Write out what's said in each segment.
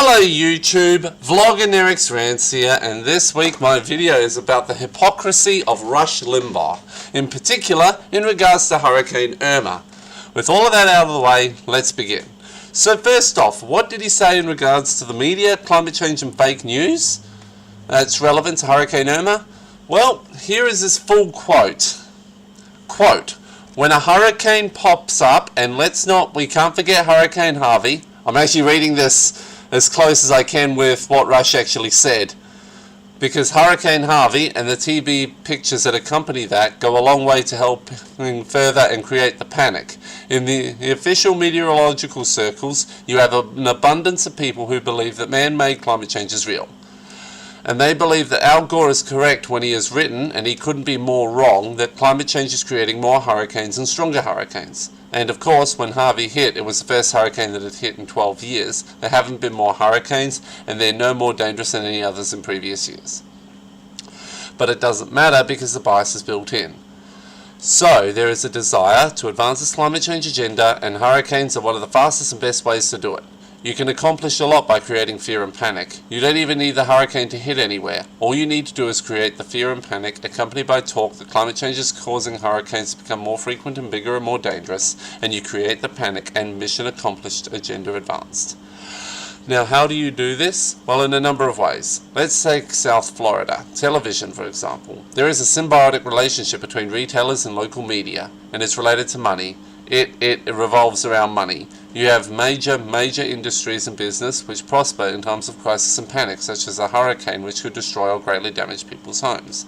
Hello YouTube, Vlogger Eric's Rants here, and this week my video is about the hypocrisy of Rush Limbaugh, in particular in regards to Hurricane Irma. With all of that out of the way, let's begin. So first off, what did he say in regards to the media, climate change and fake news that's relevant to Hurricane Irma? Well, here is his full quote. Quote, "When a hurricane pops up, and we can't forget Hurricane Harvey." I'm actually reading this as close as I can with what Rush actually said, because Hurricane Harvey and the TV pictures that accompany that go a long way to helping further and create the panic. In the official meteorological circles, you have an abundance of people who believe that man-made climate change is real. And they believe that Al Gore is correct when he has written, and he couldn't be more wrong, that climate change is creating more hurricanes and stronger hurricanes. And of course, when Harvey hit, it was the first hurricane that had hit in 12 years. There haven't been more hurricanes, and they're no more dangerous than any others in previous years. But it doesn't matter because the bias is built in. So, there is a desire to advance this climate change agenda, and hurricanes are one of the fastest and best ways to do it. You can accomplish a lot by creating fear and panic. You don't even need the hurricane to hit anywhere. All you need to do is create the fear and panic, accompanied by talk that climate change is causing hurricanes to become more frequent and bigger and more dangerous, and you create the panic, and mission accomplished, agenda advanced. Now, how do you do this? Well, in a number of ways. Let's take South Florida, television for example. There is a symbiotic relationship between retailers and local media, and it's related to money. It revolves around money. You have major industries and business which prosper in times of crisis and panic, such as a hurricane which could destroy or greatly damage people's homes.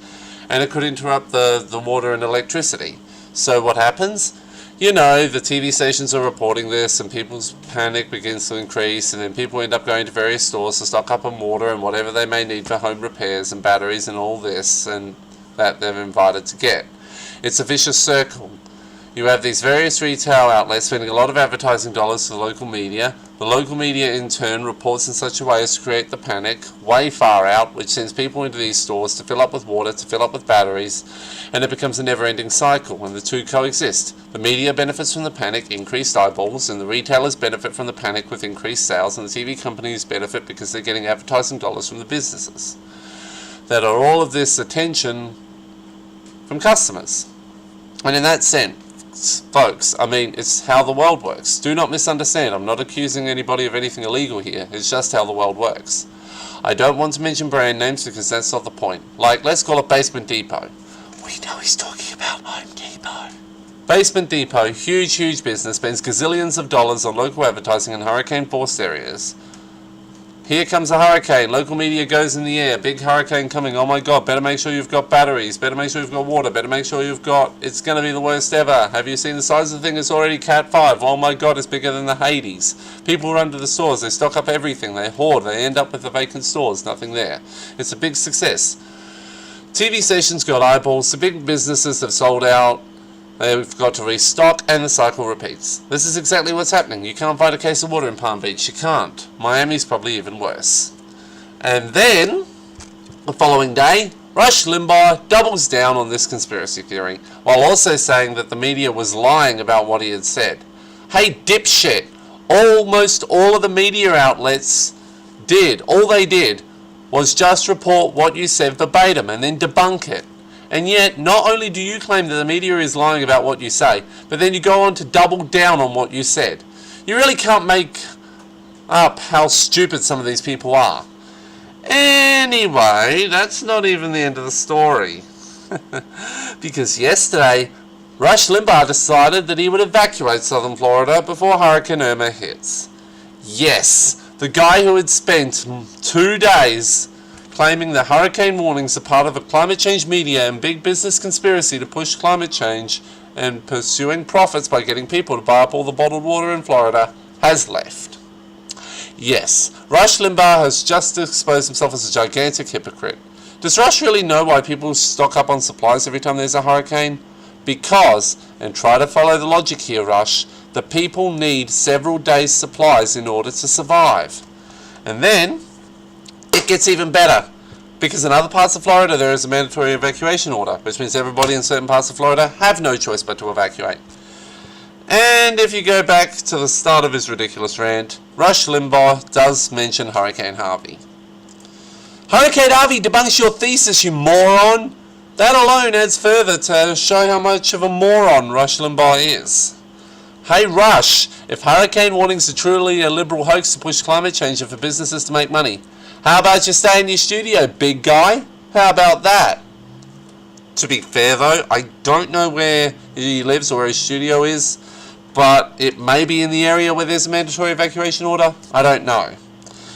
And it could interrupt the water and electricity. So what happens? You know, the TV stations are reporting this, and people's panic begins to increase, and then people end up going to various stores to stock up on water and whatever they may need for home repairs and batteries and all this, and that they're invited to get. It's a vicious circle. You have these various retail outlets spending a lot of advertising dollars to the local media. The local media in turn reports in such a way as to create the panic way far out, which sends people into these stores to fill up with water, to fill up with batteries, and it becomes a never-ending cycle when the two coexist. The media benefits from the panic, increased eyeballs, and the retailers benefit from the panic with increased sales, and the TV companies benefit because they're getting advertising dollars from the businesses that are all of this attention from customers. And in that sense, folks, I mean, it's how the world works. Do not misunderstand. I'm not accusing anybody of anything illegal here. It's just how the world works. I don't want to mention brand names because that's not the point. Like, let's call it Basement Depot. We know he's talking about Home Depot. Basement Depot, huge business, spends gazillions of dollars on local advertising in hurricane-forced areas. Here comes a hurricane, local media goes in the air, big hurricane coming, oh my god, better make sure you've got batteries, better make sure you've got water, better make sure you've got, it's going to be the worst ever. Have you seen the size of the thing? It's already Cat 5, oh my god, it's bigger than the Hades. People run to the stores, they stock up everything, they hoard, they end up with the vacant stores, nothing there. It's a big success. TV stations got eyeballs, the big businesses have sold out, they've got to restock, and the cycle repeats. This is exactly what's happening. You can't find a case of water in Palm Beach. You can't. Miami's probably even worse. And then, the following day, Rush Limbaugh doubles down on this conspiracy theory, while also saying that the media was lying about what he had said. Hey, dipshit! Almost all of the media outlets all they did was just report what you said verbatim and then debunk it. And yet, not only do you claim that the media is lying about what you say, but then you go on to double down on what you said. You really can't make up how stupid some of these people are. Anyway, that's not even the end of the story. Because yesterday, Rush Limbaugh decided that he would evacuate southern Florida before Hurricane Irma hits. Yes, the guy who had spent 2 days claiming that hurricane warnings are part of a climate change media and big business conspiracy to push climate change and pursuing profits by getting people to buy up all the bottled water in Florida, has left. Yes, Rush Limbaugh has just exposed himself as a gigantic hypocrite. Does Rush really know why people stock up on supplies every time there's a hurricane? Because, and try to follow the logic here, Rush, the people need several days' supplies in order to survive. And then it gets even better, because in other parts of Florida there is a mandatory evacuation order, which means everybody in certain parts of Florida have no choice but to evacuate. And if you go back to the start of his ridiculous rant, Rush Limbaugh does mention Hurricane Harvey. Hurricane Harvey debunks your thesis, you moron! That alone adds further to show how much of a moron Rush Limbaugh is. Hey Rush, if hurricane warnings are truly a liberal hoax to push climate change and for businesses to make money, how about you stay in your studio, big guy? How about that? To be fair though, I don't know where he lives or where his studio is, but it may be in the area where there's a mandatory evacuation order. I don't know.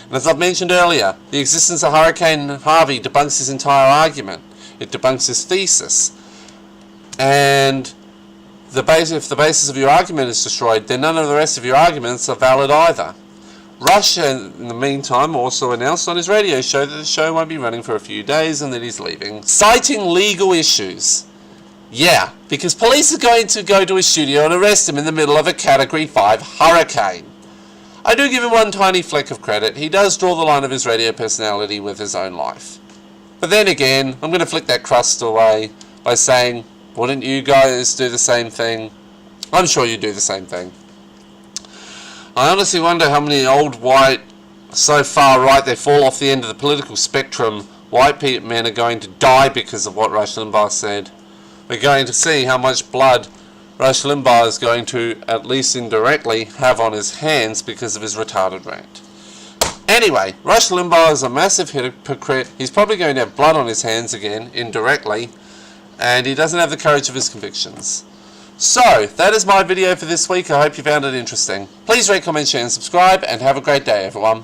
And as I've mentioned earlier, the existence of Hurricane Harvey debunks his entire argument. It debunks his thesis. And if the basis of your argument is destroyed, then none of the rest of your arguments are valid either. Rush, in the meantime, also announced on his radio show that the show won't be running for a few days and that he's leaving, citing legal issues. Yeah, because police are going to go to his studio and arrest him in the middle of a Category 5 hurricane. I do give him one tiny fleck of credit. He does draw the line of his radio personality with his own life. But then again, I'm going to flick that crust away by saying, wouldn't you guys do the same thing? I'm sure you do the same thing. I honestly wonder how many old white, so far right they fall off the end of the political spectrum, white men are going to die because of what Rush Limbaugh said. We're going to see how much blood Rush Limbaugh is going to, at least indirectly, have on his hands because of his retarded rant. Anyway, Rush Limbaugh is a massive hypocrite. He's probably going to have blood on his hands again, indirectly, and he doesn't have the courage of his convictions. So, that is my video for this week. I hope you found it interesting. Please rate, comment, share and subscribe, and have a great day everyone.